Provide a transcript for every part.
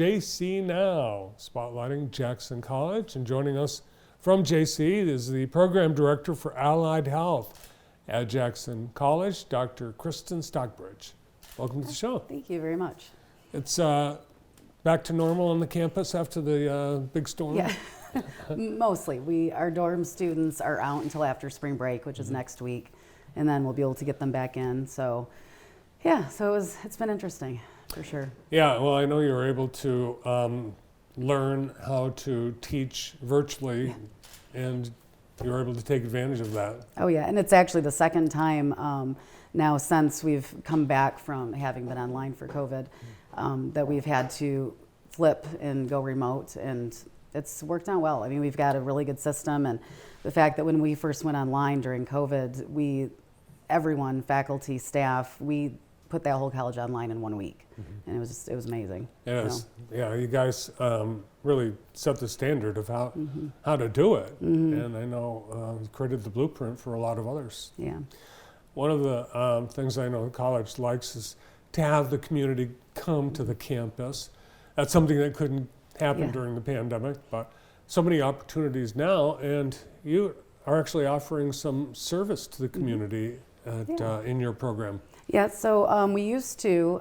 JC Now, spotlighting Jackson College. And joining us from JC is the Program Director for Allied Health at Jackson College, Dr. Kristen Stockbridge. Welcome to the show. Thank you very much. It's back to normal on the campus after the big storm? Yeah, mostly. Our dorm students are out until after spring break, which is next week, and then we'll be able to get them back in. So, yeah, it's been interesting, for sure. Yeah, well, I know you were able to learn how to teach virtually, and you were able to take advantage of that. Oh yeah, and it's actually the second time now since we've come back from having been online for COVID that we've had to flip and go remote, and it's worked out well. I mean, we've got a really good system, and the fact that when we first went online during COVID, everyone, faculty, staff, we put that whole college online in 1 week, and it was amazing. Yes, yeah, you guys really set the standard of how to do it, and I know you created the blueprint for a lot of others. Yeah. One of the things I know the college likes is to have the community come to the campus. That's something that couldn't happen during the pandemic, but so many opportunities now, and you are actually offering some service to the community in your program. Yeah, so we used to,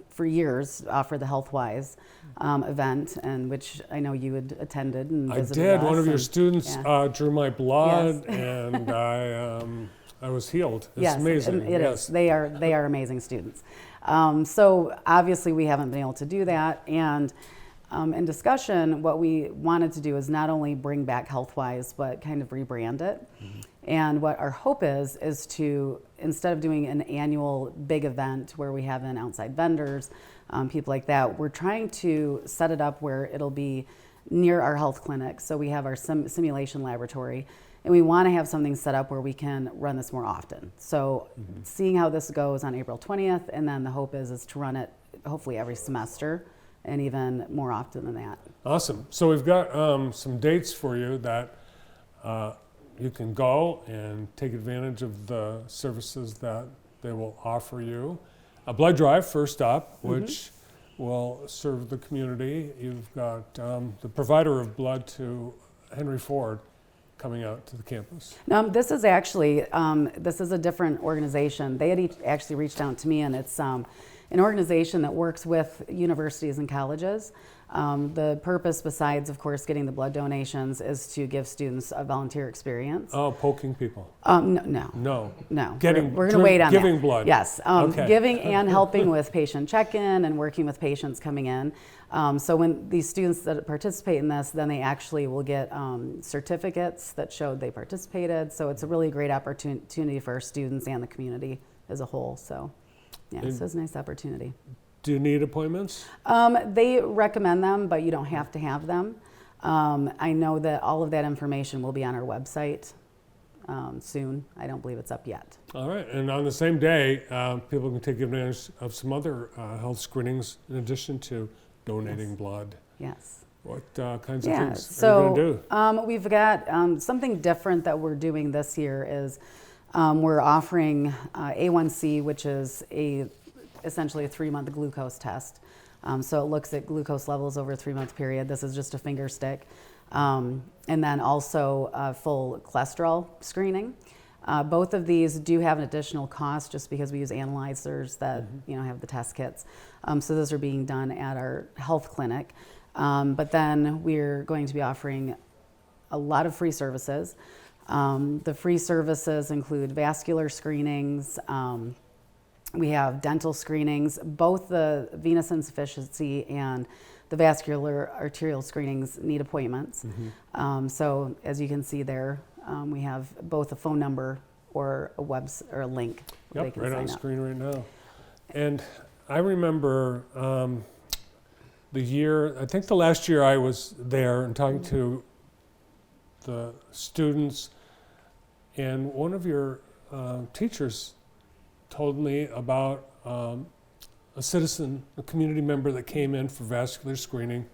for years, offer the HealthWise event, and which I know you had attended and visited us. I did. One of your students drew my blood, Yes. and I was healed. It's yes, amazing. It is. They are amazing students. So obviously we haven't been able to do that, and in discussion, what we wanted to do is not only bring back HealthWise, but kind of rebrand it. And what our hope is to, instead of doing an annual big event where we have in outside vendors, people like that, we're trying to set it up where it'll be near our health clinic. So we have our simulation laboratory, and we want to have something set up where we can run this more often. So seeing how this goes on April 20th, and then the hope is to run it hopefully every semester, and even more often than that. Awesome. So we've got some dates for you that you can go and take advantage of the services that they will offer you. A blood drive, first up, which will serve the community. You've got the provider of blood to Henry Ford coming out to the campus. This is actually, this is a different organization. They had actually reached out to me, and it's an organization that works with universities and colleges. The purpose, besides, of course, getting the blood donations, is to give students a volunteer experience. Oh, poking people? No. No. We're going to wait on giving that. blood. Yes. Okay. Giving and helping with patient check-in and working with patients coming in. So when these students that participate in this, then they actually will get certificates that showed they participated. So it's a really great opportunity for our students and the community as a whole. So yeah, so it's a nice opportunity. Do you need appointments? They recommend them, but you don't have to have them. I know that all of that information will be on our website soon. I don't believe it's up yet. All right, and on the same day, people can take advantage of some other health screenings in addition to donating blood. Yes. What kinds of things are you going to do? We've got something different that we're doing this year is we're offering A1C, which is essentially a 3-month glucose test. So it looks at glucose levels over a 3-month period. This is just a finger stick. And then also full cholesterol screening. Both of these do have an additional cost just because we use analyzers that have the test kits. So those are being done at our health clinic. But then we're going to be offering a lot of free services. The free services include vascular screenings. We have dental screenings. Both the venous insufficiency and the vascular arterial screenings need appointments. So as you can see there, we have both a phone number or a or a link. Yep, they can right sign on the up. screen right now. And I remember the year, I think the last year I was there and talking to the students, and one of your teachers told me about a citizen, a community member that came in for vascular screening,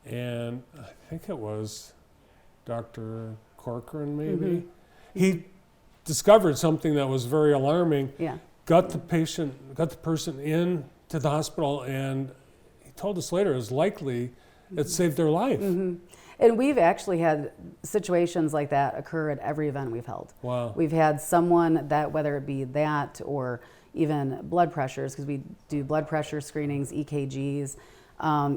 and I think it was Dr. Corcoran maybe. He discovered something that was very alarming. Yeah. Got the person in to the hospital, and he told us later, is likely it saved their life. And we've actually had situations like that occur at every event we've held. Wow. We've had someone that, whether it be that or even blood pressures, because we do blood pressure screenings, EKGs,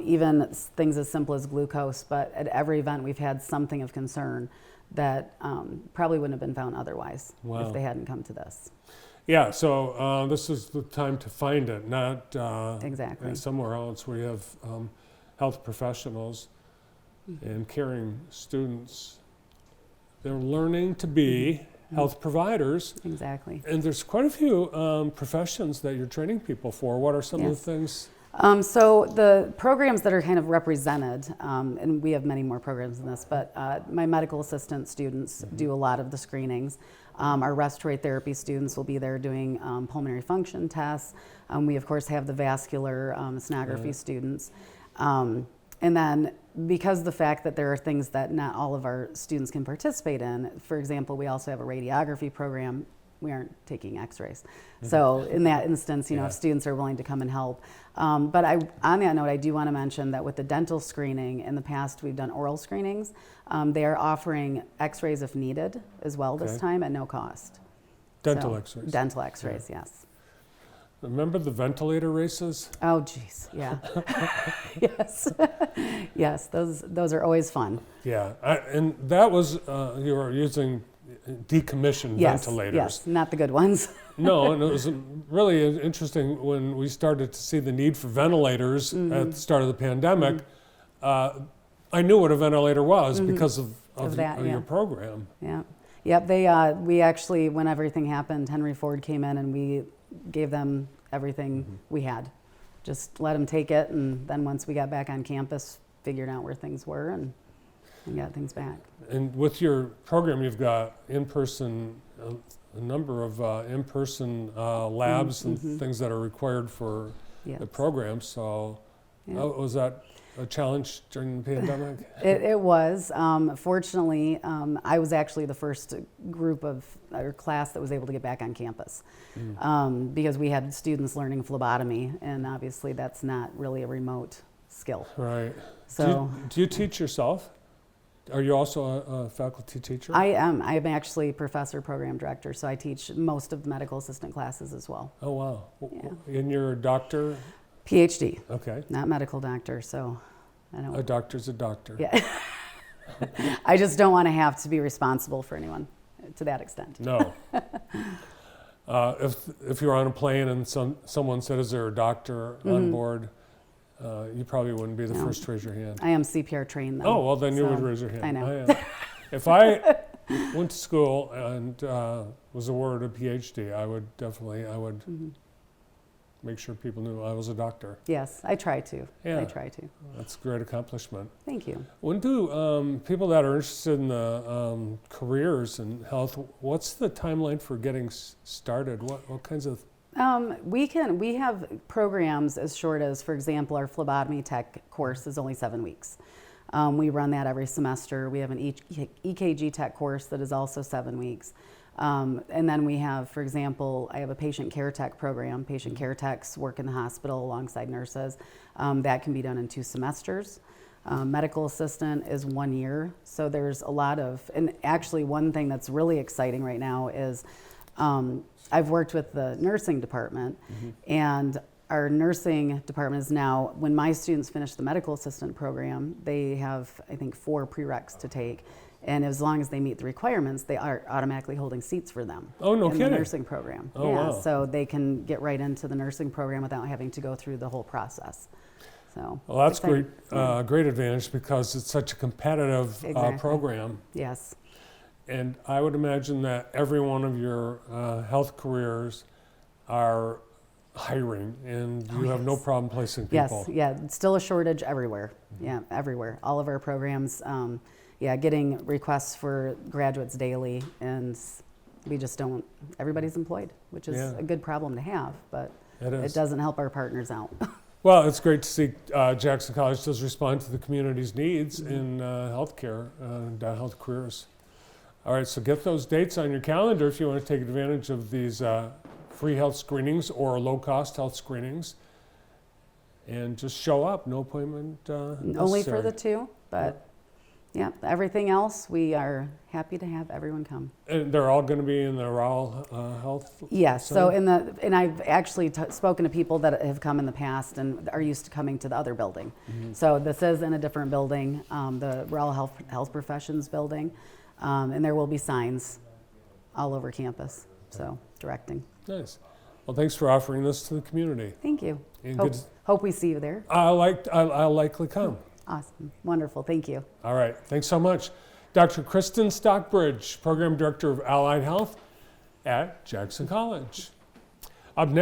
even things as simple as glucose, but at every event we've had something of concern that probably wouldn't have been found otherwise Wow. if they hadn't come to this. Yeah, so this is the time to find it, not Exactly. somewhere else where you have health professionals and caring students. They're learning to be health providers, Exactly. and there's quite a few professions that you're training people for. What are some of the Yes. things? So the programs that are kind of represented, and we have many more programs than this, but my medical assistant students do a lot of the screenings. Our respiratory therapy students will be there doing pulmonary function tests. We of course have the vascular sonography students. And then because of the fact that there are things that not all of our students can participate in, for example, we also have a radiography program. We aren't taking x-rays. So in that instance, Yeah. if students are willing to come and help. On that note, I do want to mention that with the dental screening, in the past we've done oral screenings. They are offering x-rays if needed as well this Okay. time at no cost. Dental So, x-rays. Dental x-rays, yes. Remember the ventilator races? Oh, geez, yeah. Yes. Yes, those are always fun. Yeah, and that was, you were using decommissioned Yes, ventilators. yes, not the good ones. No, and it was really interesting when we started to see the need for ventilators at the start of the pandemic. I knew what a ventilator was because of that, yeah. your program. Yeah. Yep. We actually, when everything happened, Henry Ford came in and we gave them everything we had. Just let them take it, and then once we got back on campus, figured out where things were and got things back. And with your program, you've got in-person, a number of in-person labs and things that are required for Yes. the program. So Yeah. was that a challenge during the pandemic? It was. Fortunately, I was actually the first group or class that was able to get back on campus because we had students learning phlebotomy, and obviously that's not really a remote skill. Right. So Do you teach yourself? Are you also a faculty teacher? I am. I'm actually professor program director, so I teach most of the medical assistant classes as well. Oh, wow. Yeah. And you're a doctor? PhD, Okay. not medical doctor, so I don't. A doctor's a doctor. Yeah. I just don't want to have to be responsible for anyone to that extent. No. If you're on a plane and someone said, "Is there a doctor on board?" You probably wouldn't be the No. first to raise your hand. I am CPR trained though. Oh, well, then you so would raise your hand. I know. am. If I went to school and was awarded a PhD, I would make sure people knew I was a doctor. Yes, I try to. Yeah. I try to. That's a great accomplishment. Thank you. When do people that are interested in the careers in health, what's the timeline for getting started? What kinds of... We have programs as short as, for example, our phlebotomy tech course is only 7 weeks. We run that every semester. We have an EKG tech course that is also 7 weeks. And then we have, for example, I have a patient care tech program. Patient care techs work in the hospital alongside nurses. That can be done in 2 semesters. Medical assistant is 1 year. So there's a lot of, and actually one thing that's really exciting right now is I've worked with the nursing department, and our nursing department is now, when my students finish the medical assistant program, they have, I think, 4 prereqs to take. And as long as they meet the requirements, they are automatically holding seats for them Oh, no in kidding. the nursing program. Oh, yeah, wow. so they can get right into the nursing program without having to go through the whole process. So Well, that's exciting. great, great advantage because it's such a competitive Exactly. program. Yes, And I would imagine that every one of your health careers are hiring, and you have no yes. problem placing yes, people. yeah. It's still a shortage everywhere. Yeah, everywhere. All of our programs. Getting requests for graduates daily, and we just don't. Everybody's employed, which is Yeah. a good problem to have, but It is. it doesn't help our partners out. Well, it's great to see Jackson College does respond to the community's needs in healthcare and health careers. All right, so get those dates on your calendar if you want to take advantage of these free health screenings or low-cost health screenings. and just show up, no appointment Only for necessary. the 2, but yeah, everything else, we are happy to have everyone come. And they're all going to be in the Rowell Health? Yes, so Center? and I've actually spoken to people that have come in the past and are used to coming to the other building. So this is in a different building, the Rowell Health Professions building, and there will be signs all over campus, so directing. Nice. Well, thanks for offering this to the community. Thank you. And Hope, good- hope we see you there. I'll likely come. Awesome, wonderful, thank you. All right, thanks so much. Dr. Kristen Stockbridge, Program Director of Allied Health at Jackson College. Up next,